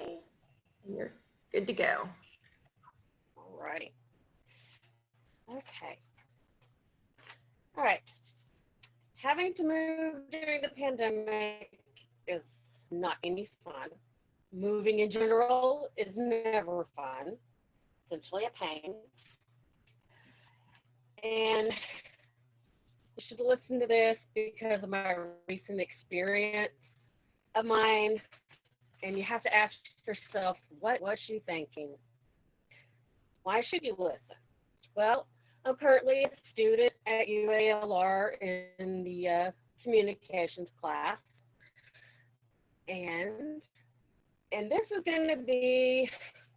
And you're good to go. Alrighty. Okay. All right. Having to move during the pandemic is not any fun. Moving in general is never fun. Essentially a pain. And you should listen to this because of my recent experience of mine. And you have to ask yourself, what was she thinking? Why should you listen? Well, I'm currently a student at UALR in the communications class, and and this is going to be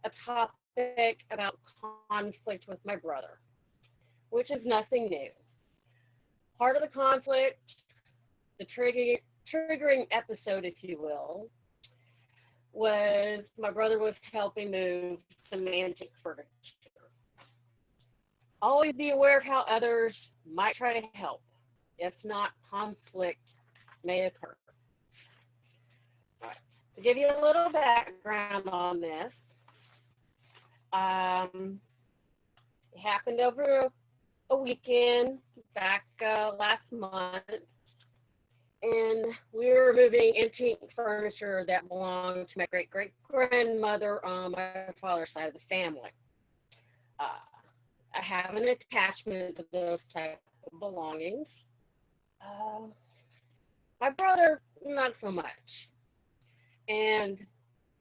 a topic about conflict with my brother, which is nothing new. Part of the conflict, the triggering episode, if you will, was my brother was helping move some antique furniture. Always be aware of how others might try to help. If not, conflict may occur. Right. To give you a little background on this, it happened over a weekend back last month, and we were moving antique furniture that belonged to my great great grandmother on my father's side of the family. Uh, I have an attachment to those type of belongings. Uh, my brother, not so much. And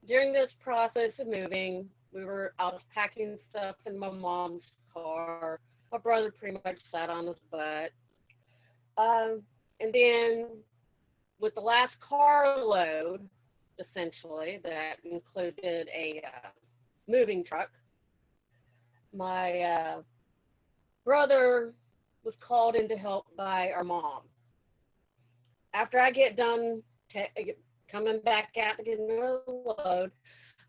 during this process of moving, I was packing stuff in my mom's car. My brother pretty much sat on his butt. And then with the last carload, essentially, that included a moving truck, my brother was called in to help by our mom. After I get done coming back out to get another load,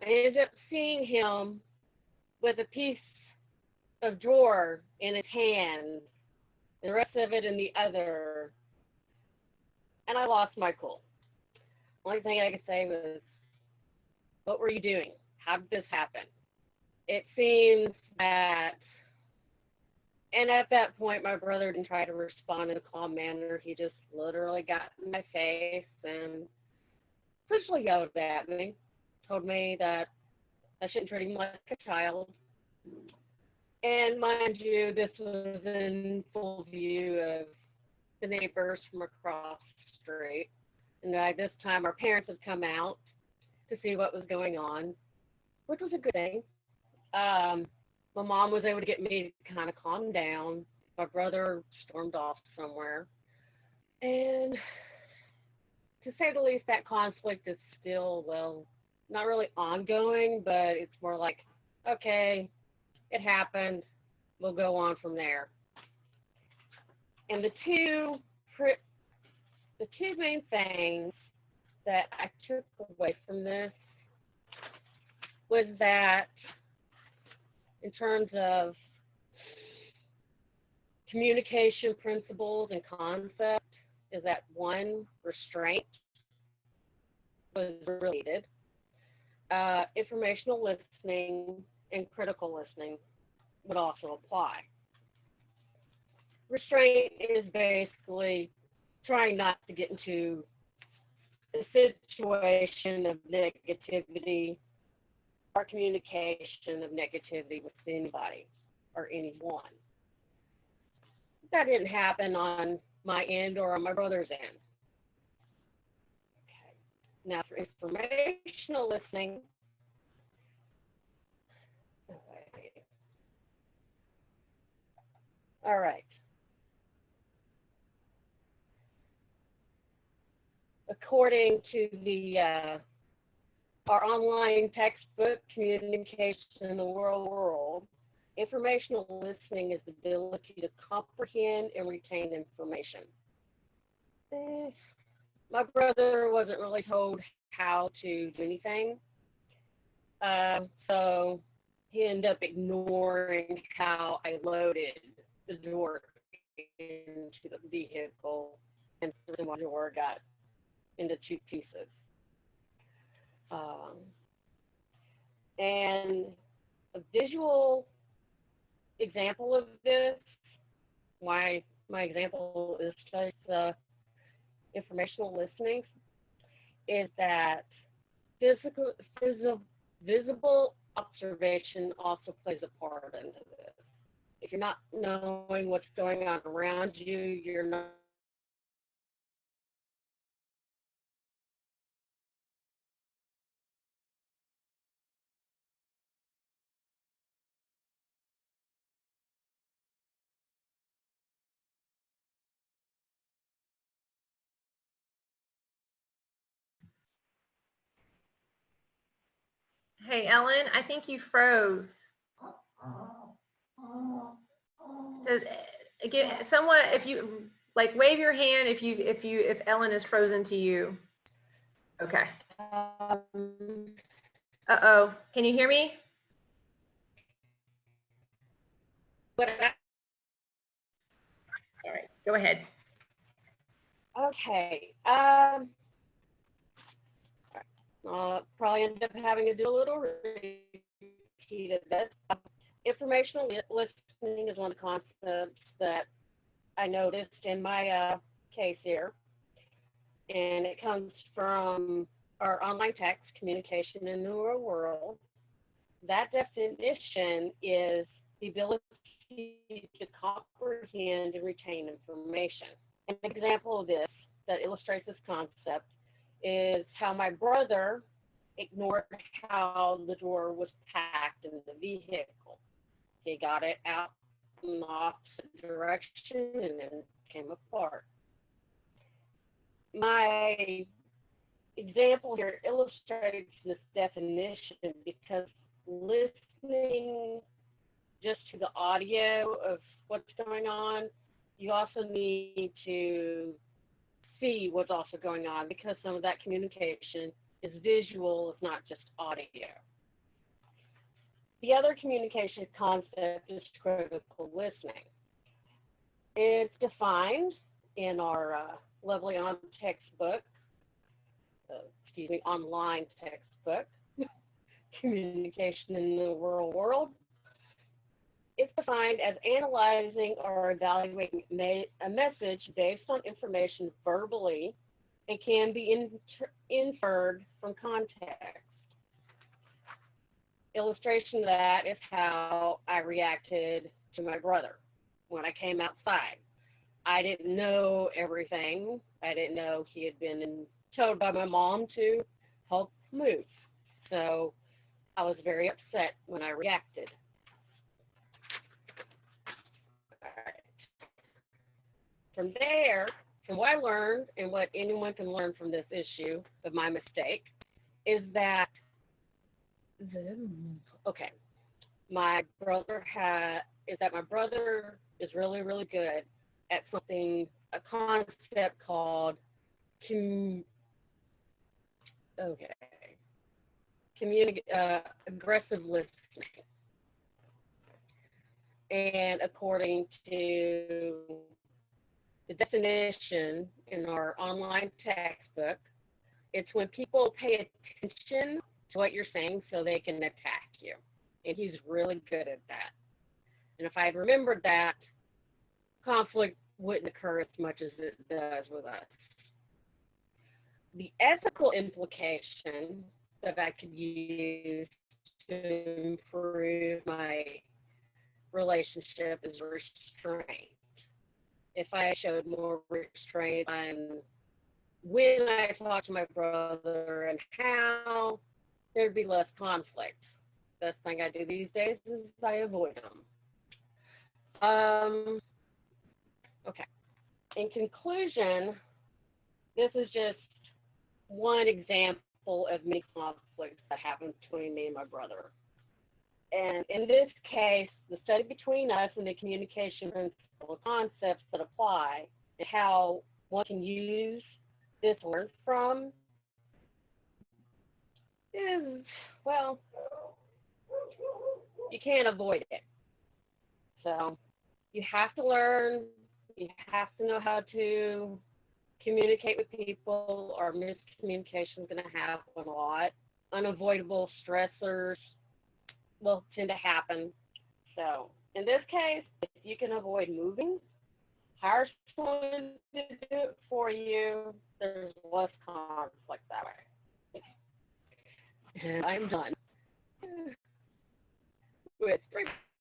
I ended up seeing him with a piece of drawer in his hand, the rest of it in the other, and I lost my cool. Only thing I could say was, "What were you doing? How did this happen?" It seems that, and at that point, my brother didn't try to respond in a calm manner. He just literally got in my face and essentially yelled at me, told me that I shouldn't treat him like a child. And mind you, this was in full view of the neighbors from across the street. And by this time, our parents had come out to see what was going on, which was a good thing. My mom was able to get me to kind of calm down. My brother stormed off somewhere. And to say the least, that conflict is still, well, not really ongoing, but it's more like, okay, it happened. We'll go on from there. And the two main things that I took away from this was that in terms of communication principles and concept is that one, restraint was related, informational listening and critical listening would also apply. Restraint is basically trying not to get into a situation of negativity or communication of negativity with anybody or anyone. That didn't happen on my end or on my brother's end. Okay. Now, for informational listening, all right. According to the our online textbook, Communication in the World, informational listening is the ability to comprehend and retain information. Eh, my brother wasn't really told how to do anything, so he ended up ignoring how I loaded the door into the vehicle, and the door got into two pieces. Um, And a visual example of this, my example is just informational listening, is that physical, visible observation also plays a part into this. If you're not knowing what's going on around you, you're not Hey, Ellen, I think you froze. Does give somewhat if you like wave your hand if Ellen is frozen to you. Okay. Uh-oh. Can you hear me? but All right. Go ahead. okay. Probably end up having to do a little repeat of this. Informational listening is one of the concepts that I noticed in my case here, and it comes from our online text communication in the real world. That definition is the ability to comprehend and retain information. An example of this that illustrates this concept is how my brother ignored how the door was packed in the vehicle. He got it out in the opposite direction and then came apart. My example here illustrates this definition because listening just to the audio of what's going on, you also need to see what's also going on because some of that communication is visual, it's not just audio. The other communication concept is critical listening. It's defined in our lovely online textbook, Communication in the Real World. It's defined as analyzing or evaluating a message based on information verbally and can be inferred from context. Illustration of that is how I reacted to my brother when I came outside. I didn't know everything. I didn't know he had been told by my mom to help move. So I was very upset when I reacted. From there, from what I learned and what anyone can learn from this issue of my mistake, is that my brother is really, really good at a concept called aggressive listening. And according to the definition in our online textbook, it's when people pay attention to what you're saying so they can attack you. And he's really good at that. And if I had remembered that, conflict wouldn't occur as much as it does with us. The ethical implication that I could use to improve my relationship is restraint. If I showed more restraint on when I talk to my brother and how, there'd be less conflict. Best thing I do these days is I avoid them. Okay. In conclusion, this is just one example of many conflicts that happen between me and my brother. And in this case, the study between us and the communication principle concepts that apply and how one can use this learn from is, well, you can't avoid it. So you have to learn, you have to know how to communicate with people, or miscommunication is going to happen a lot. Unavoidable stressors will tend to happen. So in this case, if you can avoid moving, hire someone to do it for you. There's less conflict that way. And I'm done.